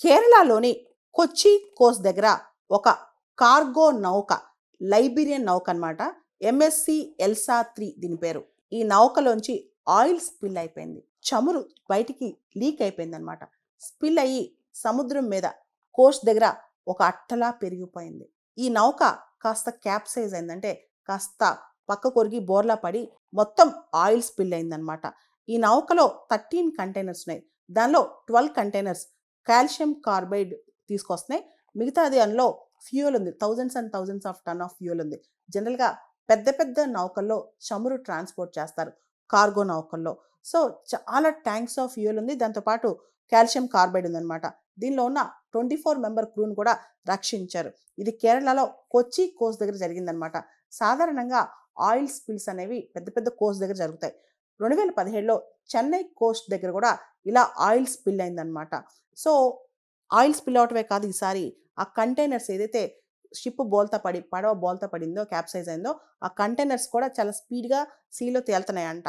కేరళలోని కొచ్చి కోస్ట్ దగ్గర ఒక కార్గో నౌక, లైబీరియన్ నౌక అనమాట. ఎంఎస్సి ఎల్సా 3 దీని పేరు. ఈ నౌకలోంచి ఆయిల్ స్పిల్ అయిపోయింది. చమురు బయటికి లీక్ అయిపోయిందనమాట. స్పిల్ అయ్యి సముద్రం మీద కోస్ట్ దగ్గర ఒక అట్టలా పెరిగిపోయింది. ఈ నౌక కాస్త క్యాప్సైజ్ అయిందంటే కాస్త పక్క కొరిగి బోర్లా పడి మొత్తం ఆయిల్ స్పిల్ అయిందనమాట. ఈ నౌకలో 13 కంటైనర్స్ ఉన్నాయి. దానిలో 12 కంటైనర్స్ కాల్షియం కార్బైడ్ తీసుకొస్తున్నాయి. మిగతాది అందులో ఫ్యూయల్ ఉంది. Thousands and thousands of ton of fuel ఉంది. జనరల్గా పెద్ద పెద్ద నౌకల్లో చమురు ట్రాన్స్పోర్ట్ చేస్తారు, కార్గో నౌకల్లో. సో చాలా ట్యాంక్స్ ఆఫ్ ఫ్యూయల్ ఉంది. దాంతోపాటు కాల్షియం కార్బైడ్ ఉందన్నమాట. దీనిలో ఉన్న 24 మెంబర్ క్రూను కూడా రక్షించారు. ఇది కేరళలో కొచ్చి కోస్ట్ దగ్గర జరిగిందనమాట. సాధారణంగా ఆయిల్ స్పిల్స్ అనేవి పెద్ద పెద్ద కోస్ట్ దగ్గర జరుగుతాయి. 2017లో చెన్నై కోస్ట్ దగ్గర కూడా ఇలా ఆయిల్ స్పిల్ అయిందనమాట. సో ఆయిల్ స్పిల్ అవటమే కాదు, ఈసారి ఆ కంటైనర్స్ ఏదైతే షిప్ బోల్తా పడి పడవ బోల్తా పడిందో, క్యాప్సైజ్ అయిందో, ఆ కంటైనర్స్ కూడా చాలా స్పీడ్గా సీలో తేలుతున్నాయంట.